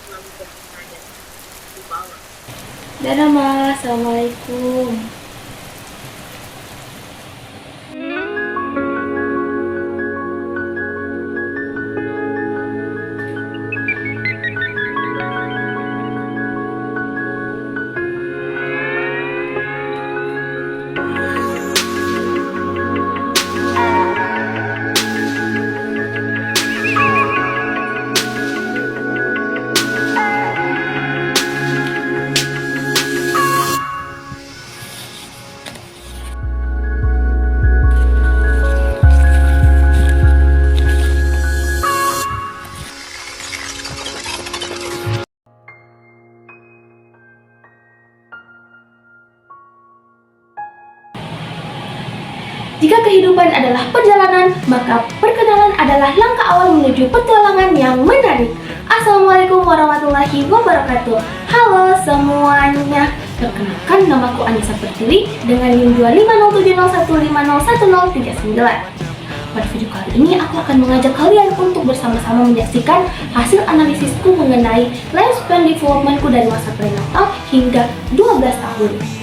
melalui berita dan di bawah. Dadah Mas, Assalamualaikum. Jika kehidupan adalah perjalanan, maka perkenalan adalah langkah awal menuju petualangan yang menarik. Assalamualaikum warahmatullahi wabarakatuh. Halo semuanya. Perkenalkan, namaku Anissa Pertiwi dengan NIM 2507015011039. Pada video kali ini aku akan mengajak kalian untuk bersama-sama menyaksikan hasil analisisku mengenai lifespan developmentku dari masa prenatal hingga 12 tahun.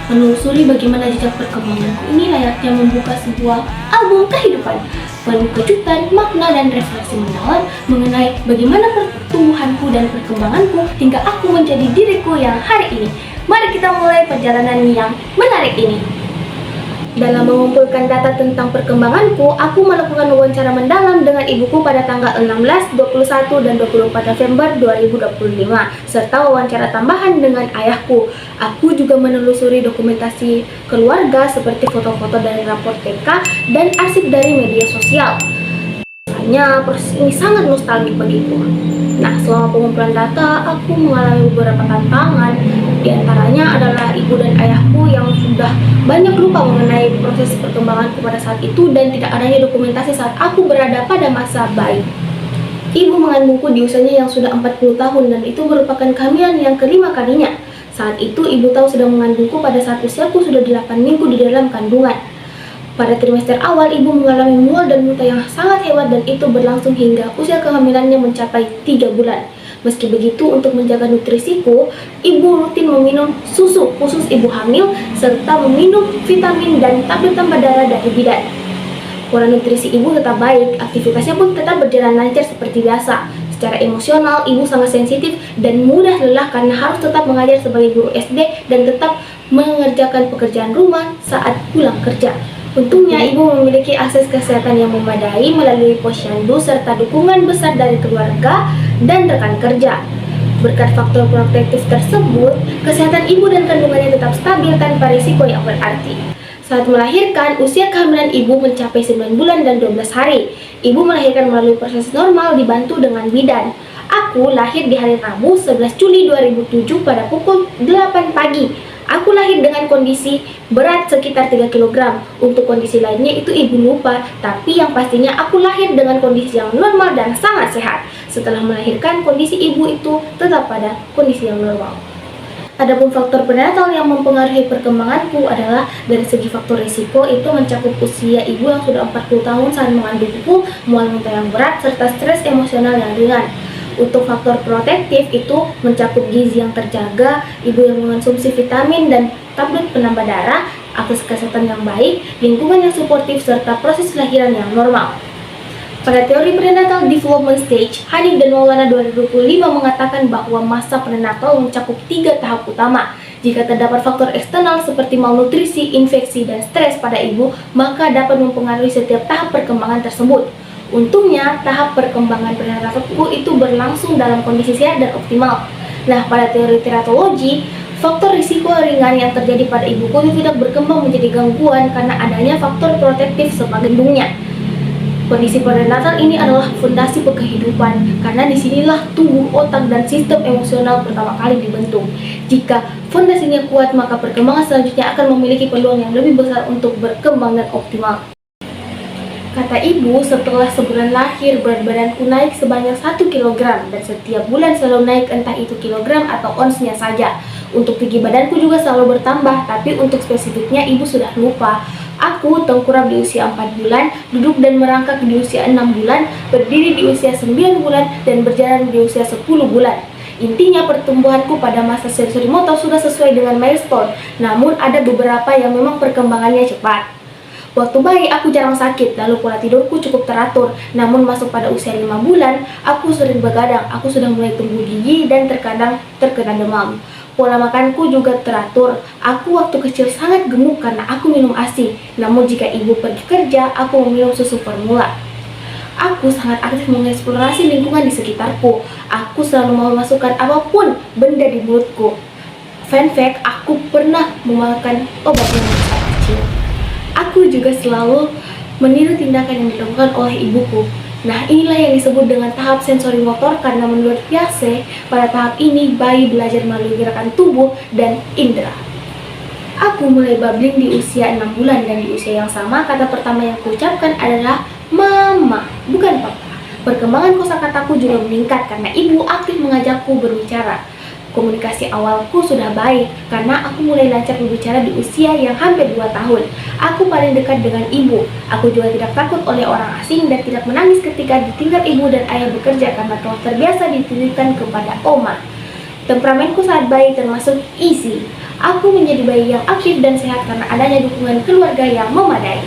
Menelusuri bagaimana jejak perkembanganku ini layaknya membuka sebuah album kehidupan, penuh kejutan, makna, dan refleksi mendalam mengenai bagaimana pertumbuhanku dan perkembanganku hingga aku menjadi diriku yang hari ini. Mari kita mulai perjalanan yang menarik ini. Dalam mengumpulkan data tentang perkembanganku, aku melakukan wawancara mendalam dengan ibuku pada tanggal 16, 21, dan 24 November 2025, serta wawancara tambahan dengan ayahku. Aku juga menelusuri dokumentasi keluarga seperti foto-foto dari rapor TK dan arsip dari media sosial. Rasanya proses ini sangat nostalgia bagiku. Nah, selama pengumpulan data, aku mengalami beberapa tantangan. Di antaranya adalah ibu dan ayahku yang sudah banyak lupa mengenai proses perkembanganku pada saat itu dan tidak adanya dokumentasi saat aku berada pada masa bayi. Ibu mengandungku di usianya yang sudah 40 tahun dan itu merupakan kehamilan yang kelima kalinya. Saat itu ibu tahu sedang mengandungku pada saat usiaku sudah 8 minggu di dalam kandungan. Pada trimester awal, ibu mengalami mual dan muntah yang sangat hebat dan itu berlangsung hingga usia kehamilannya mencapai 3 bulan. Meski begitu, untuk menjaga nutrisiku, ibu rutin meminum susu khusus ibu hamil serta meminum vitamin dan tablet tambah darah dari bidan. Pola nutrisi ibu tetap baik, aktivitasnya pun tetap berjalan lancar seperti biasa. Secara emosional, ibu sangat sensitif dan mudah lelah karena harus tetap mengajar sebagai guru SD dan tetap mengerjakan pekerjaan rumah saat pulang kerja. Untungnya ibu memiliki akses kesehatan yang memadai melalui posyandu serta dukungan besar dari keluarga dan rekan kerja. Berkat faktor protektif tersebut, kesehatan ibu dan kandungannya tetap stabil tanpa risiko yang berarti. Saat melahirkan, usia kehamilan ibu mencapai 9 bulan dan 12 hari. Ibu melahirkan melalui proses normal dibantu dengan bidan. Aku lahir di hari Rabu 11 Juli 2007 pada pukul 8 pagi. Aku lahir dengan kondisi berat sekitar 3 kg. Untuk kondisi lainnya itu ibu lupa, tapi yang pastinya aku lahir dengan kondisi yang normal dan sangat sehat. Setelah melahirkan, kondisi ibu itu tetap pada kondisi yang normal. Adapun faktor prenatal yang mempengaruhi perkembanganku adalah dari segi faktor risiko itu mencakup usia ibu yang sudah 40 tahun saat mengandungku, mual muntah yang berat, serta stres emosional yang ringan. Untuk faktor protektif itu mencakup gizi yang terjaga, ibu yang mengonsumsi vitamin dan tablet penambah darah, akses kesehatan yang baik, lingkungan yang suportif, serta proses kelahiran yang normal. Pada teori prenatal development stage, Hanif dan Maulana 2025 mengatakan bahwa masa prenatal mencakup 3 tahap utama. Jika terdapat faktor eksternal seperti malnutrisi, infeksi, dan stres pada ibu, maka dapat mempengaruhi setiap tahap perkembangan tersebut. Untungnya, tahap perkembangan prenatalku itu berlangsung dalam kondisi sehat dan optimal. Nah, pada teori teratologi, faktor risiko ringan yang terjadi pada ibuku itu tidak berkembang menjadi gangguan karena adanya faktor protektif sebagai gendungnya. Kondisi prenatal ini adalah fondasi kehidupan karena disinilah tubuh, otak, dan sistem emosional pertama kali dibentuk. Jika fondasinya kuat, maka perkembangan selanjutnya akan memiliki peluang yang lebih besar untuk berkembang dan optimal. Kata ibu, setelah sebulan lahir, berat badanku naik sebanyak 1 kg dan setiap bulan selalu naik entah itu kilogram atau onsnya saja. Untuk tinggi badanku juga selalu bertambah, tapi untuk spesifiknya ibu sudah lupa. Aku tengkurap di usia 4 bulan, duduk dan merangkak di usia 6 bulan, berdiri di usia 9 bulan, dan berjalan di usia 10 bulan. Intinya pertumbuhanku pada masa sensori motor sudah sesuai dengan milestone, namun ada beberapa yang memang perkembangannya cepat. Waktu bayi aku jarang sakit, lalu pola tidurku cukup teratur. Namun masuk pada usia 5 bulan, aku sering begadang, aku sudah mulai tumbuh gigi dan terkadang terkena demam. Pola makanku juga teratur. Aku waktu kecil sangat gemuk karena aku minum ASI. Namun jika ibu pergi kerja, aku meminum susu formula. Aku sangat aktif mengeksplorasi lingkungan di sekitarku. Aku selalu mau memasukkan apapun benda di mulutku. Fun fact, aku pernah memakan obat yang saat kecil. Aku juga selalu meniru tindakan yang dilakukan oleh ibuku. Nah, inilah yang disebut dengan tahap sensori motor karena menurut Piaget, pada tahap ini bayi belajar melalui gerakan tubuh dan indera. Aku mulai babbling di usia 6 bulan dan di usia yang sama kata pertama yang kuucapkan adalah mama, bukan papa. Perkembangan kosakataku juga meningkat karena ibu aktif mengajakku berbicara. Komunikasi awalku sudah baik karena aku mulai lancar berbicara di usia yang hampir 2 tahun. Aku paling dekat dengan ibu. Aku juga tidak takut oleh orang asing dan tidak menangis ketika ditinggal ibu dan ayah bekerja karena telah terbiasa dititipkan kepada oma. Temperamenku saat bayi termasuk easy. Aku menjadi bayi yang aktif dan sehat karena adanya dukungan keluarga yang memadai.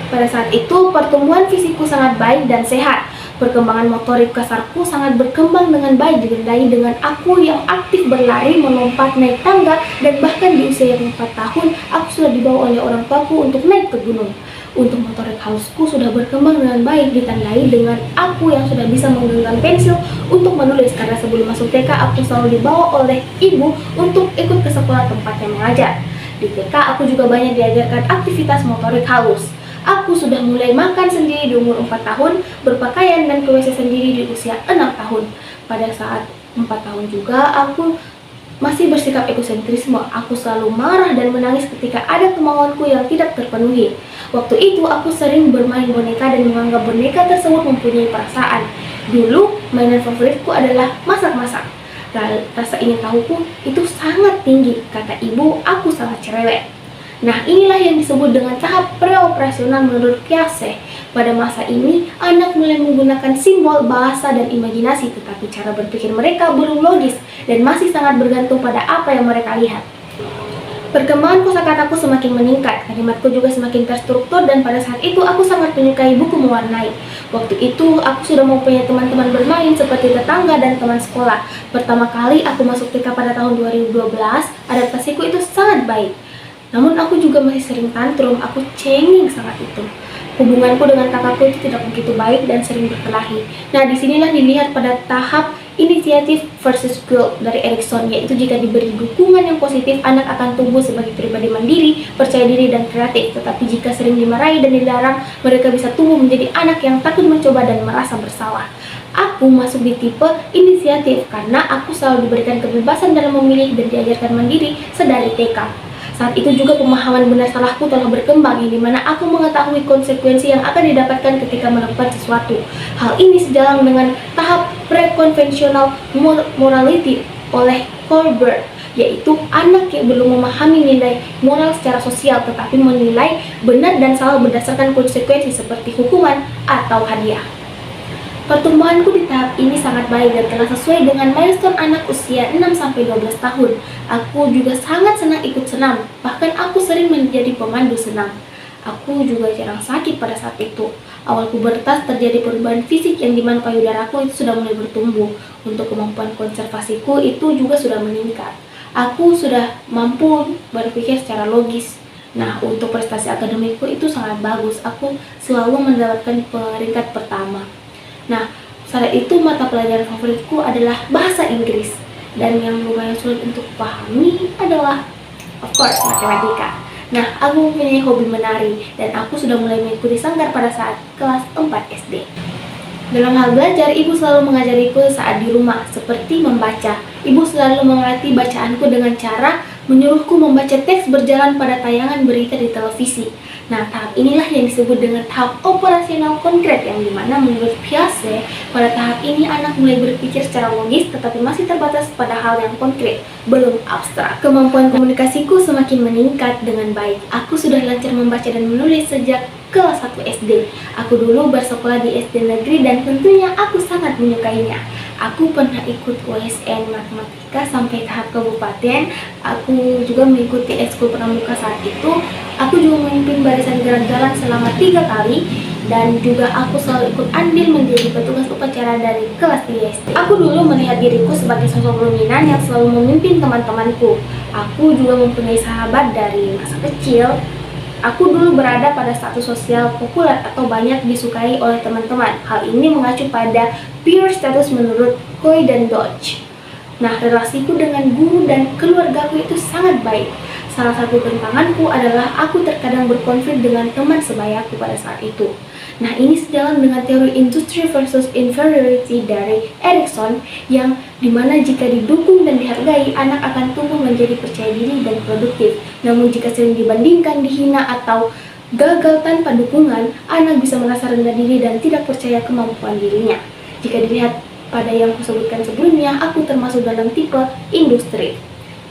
Pada saat itu, pertumbuhan fisikku sangat baik dan sehat. Perkembangan motorik kasarku sangat berkembang dengan baik ditandai dengan aku yang aktif berlari, melompat, naik tangga, dan bahkan di usia yang 4 tahun, aku sudah dibawa oleh orang tuaku untuk naik ke gunung. Untuk motorik halusku sudah berkembang dengan baik ditandai dengan aku yang sudah bisa menggenggam pensil untuk menulis karena sebelum masuk TK aku selalu dibawa oleh ibu untuk ikut ke sekolah tempatnya mengajar. Di TK aku juga banyak diajarkan aktivitas motorik halus. Aku sudah mulai makan sendiri di umur 4 tahun, berpakaian dan ke WC sendiri di usia 6 tahun. Pada saat 4 tahun juga aku masih bersikap egosentrisme. Aku selalu marah dan menangis ketika ada kemauanku yang tidak terpenuhi. Waktu itu aku sering bermain boneka dan menganggap boneka tersebut mempunyai perasaan. Dulu mainan favoritku adalah masak-masak. Rasa ingin tahuku itu sangat tinggi. Kata ibu, aku sangat cerewet. Nah, inilah yang disebut dengan tahap preoperasional menurut Piaget. Pada masa ini, anak mulai menggunakan simbol, bahasa, dan imajinasi, tetapi cara berpikir mereka belum logis dan masih sangat bergantung pada apa yang mereka lihat. Perkembangan kosakataku semakin meningkat, kalimatku juga semakin terstruktur, dan pada saat itu aku sangat menyukai buku mewarnai. Waktu itu, aku sudah mempunyai teman-teman bermain seperti tetangga dan teman sekolah. Pertama kali aku masuk TK pada tahun 2012, adaptasiku itu sangat baik. Namun aku juga masih sering tantrum, aku cengeng sangat itu. Hubunganku dengan kakakku itu tidak begitu baik dan sering berkelahi. Nah, disinilah dilihat pada tahap inisiatif versus guilt dari Erikson, yaitu jika diberi dukungan yang positif, anak akan tumbuh sebagai pribadi mandiri, percaya diri, dan kreatif. Tetapi jika sering dimarahi dan dilarang, mereka bisa tumbuh menjadi anak yang takut mencoba dan merasa bersalah. Aku masuk di tipe inisiatif karena aku selalu diberikan kebebasan dalam memilih dan diajarkan mandiri sedari TK. Saat itu juga pemahaman benar salahku telah berkembang, yang dimana aku mengetahui konsekuensi yang akan didapatkan ketika melakukan sesuatu. Hal ini sejalan dengan tahap pre-conventional morality oleh Colbert, yaitu anak yang belum memahami nilai moral secara sosial tetapi menilai benar dan salah berdasarkan konsekuensi seperti hukuman atau hadiah. Pertumbuhanku di tahap ini sangat baik dan telah sesuai dengan milestone anak usia 6-12 tahun. Aku juga sangat senang ikut senam, bahkan aku sering menjadi pemandu senam. Aku juga jarang sakit pada saat itu. Awal pubertas terjadi perubahan fisik yang dimana payudaraku itu sudah mulai bertumbuh. Untuk kemampuan konservasiku itu juga sudah meningkat. Aku sudah mampu berpikir secara logis. Nah, untuk prestasi akademikku itu sangat bagus. Aku selalu mendapatkan peringkat pertama. Nah, saat itu mata pelajaran favoritku adalah bahasa Inggris. Dan yang lumayan sulit untuk pahami adalah, of course, matematika. Nah, aku mempunyai hobi menari dan aku sudah mulai mengikuti sanggar pada saat kelas 4 SD. Dalam hal belajar, ibu selalu mengajariku saat di rumah, seperti membaca. Ibu selalu melatih bacaanku dengan cara menyuruhku membaca teks berjalan pada tayangan berita di televisi. Nah, tahap inilah yang disebut dengan tahap operasional konkret, yang dimana menurut Piaget, pada tahap ini anak mulai berpikir secara logis tetapi masih terbatas pada hal yang konkret, belum abstrak. Kemampuan komunikasiku semakin meningkat dengan baik. Aku sudah lancar membaca dan menulis sejak kelas 1 SD. Aku dulu bersekolah di SD negeri dan tentunya aku sangat menyukainya. Aku pernah ikut USN matematika sampai tahap kabupaten. Aku juga mengikuti ekskul pramuka saat itu. Aku juga memimpin barisan gerak jalan selama 3 kali. Dan juga aku selalu ikut andil menjadi petugas upacara dari kelas 3 SD. Aku dulu melihat diriku sebagai sosok dominan yang selalu memimpin teman-temanku. Aku juga mempunyai sahabat dari masa kecil. Aku dulu berada pada status sosial populer atau banyak disukai oleh teman-teman. Hal ini mengacu pada peer status menurut Coy dan Dodge. Nah, relasiku dengan guru dan keluargaku itu sangat baik. Salah satu tantanganku adalah aku terkadang berkonflik dengan teman sebayaku pada saat itu. Nah, ini sejalan dengan teori industry versus inferiority dari Erikson yang dimana jika didukung dan dihargai, anak akan tumbuh menjadi percaya diri dan produktif. Namun jika sering dibandingkan, dihina, atau gagal tanpa dukungan, anak bisa merasa rendah diri dan tidak percaya kemampuan dirinya. Jika dilihat pada yang kusebutkan sebelumnya, aku termasuk dalam tipe industri.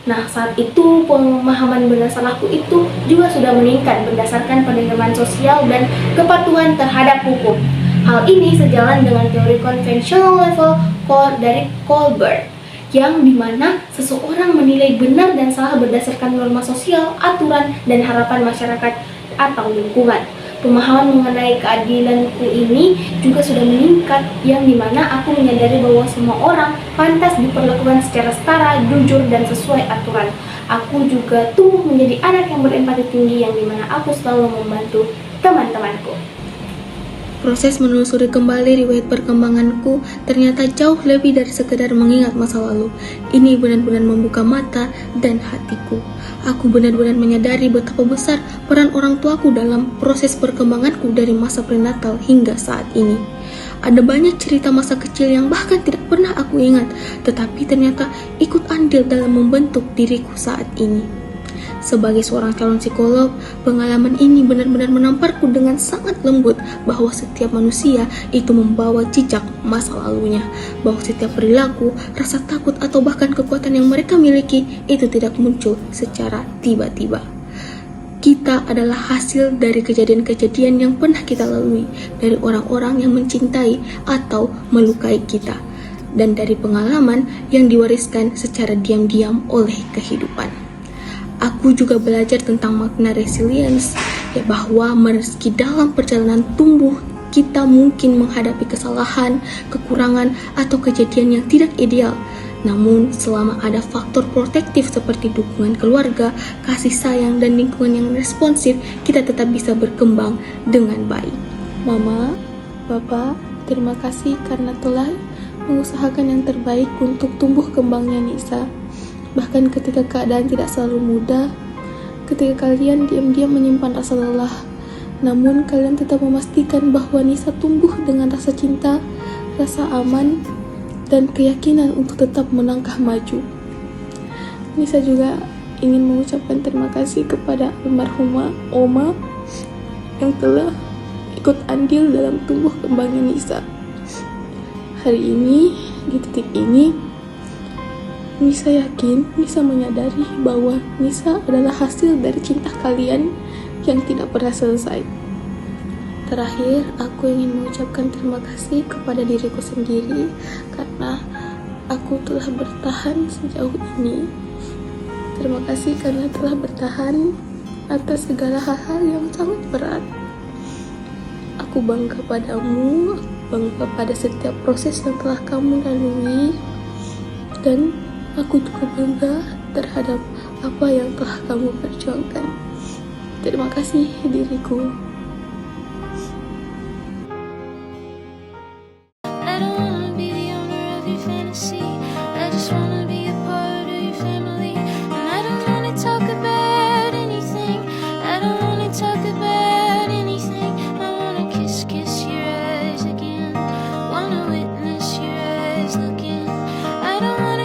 Nah, saat itu pemahaman benar salahku itu juga sudah meningkat berdasarkan penerimaan sosial dan kepatuhan terhadap hukum. Hal ini sejalan dengan teori konvensional level core dari Colbert, yang dimana seseorang menilai benar dan salah berdasarkan norma sosial, aturan, dan harapan masyarakat atau lingkungan. Pemahaman mengenai keadilanku ini juga sudah meningkat, yang dimana aku menyadari bahwa semua orang pantas diperlakukan secara setara, jujur, dan sesuai aturan. Aku juga tumbuh menjadi anak yang berempati tinggi, yang dimana aku selalu membantu teman-temanku. Proses menelusuri kembali riwayat perkembanganku ternyata jauh lebih dari sekedar mengingat masa lalu. Ini benar-benar membuka mata dan hatiku. Aku benar-benar menyadari betapa besar peran orang tuaku dalam proses perkembanganku dari masa prenatal hingga saat ini. Ada banyak cerita masa kecil yang bahkan tidak pernah aku ingat, tetapi ternyata ikut andil dalam membentuk diriku saat ini. Sebagai seorang calon psikolog, pengalaman ini benar-benar menamparku dengan sangat lembut bahwa setiap manusia itu membawa jejak masa lalunya, bahwa setiap perilaku, rasa takut, atau bahkan kekuatan yang mereka miliki itu tidak muncul secara tiba-tiba. Kita adalah hasil dari kejadian-kejadian yang pernah kita lalui, dari orang-orang yang mencintai atau melukai kita, dan dari pengalaman yang diwariskan secara diam-diam oleh kehidupan. Aku juga belajar tentang makna resilience, ya, bahwa meski dalam perjalanan tumbuh kita mungkin menghadapi kesalahan, kekurangan, atau kejadian yang tidak ideal. Namun selama ada faktor protektif seperti dukungan keluarga, kasih sayang, dan lingkungan yang responsif, kita tetap bisa berkembang dengan baik. Mama, Papa, terima kasih karena telah mengusahakan yang terbaik untuk tumbuh kembangnya Nisa. Bahkan ketika keadaan tidak selalu mudah, ketika kalian diam-diam menyimpan rasa lelah, namun kalian tetap memastikan bahwa Nisa tumbuh dengan rasa cinta, rasa aman, dan keyakinan untuk tetap melangkah maju. Nisa juga ingin mengucapkan terima kasih kepada almarhumah Oma yang telah ikut andil dalam tumbuh kembangnya Nisa. Hari ini, di titik ini, Nisa yakin, Nisa menyadari bahwa Nisa adalah hasil dari cinta kalian yang tidak pernah selesai. Terakhir, aku ingin mengucapkan terima kasih kepada diriku sendiri karena aku telah bertahan sejauh ini. Terima kasih karena telah bertahan atas segala hal-hal yang sangat berat. Aku bangga padamu, bangga pada setiap proses yang telah kamu lalui, dan aku juga bangga terhadap apa yang telah kamu perjuangkan. Terima kasih diriku.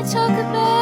Talk about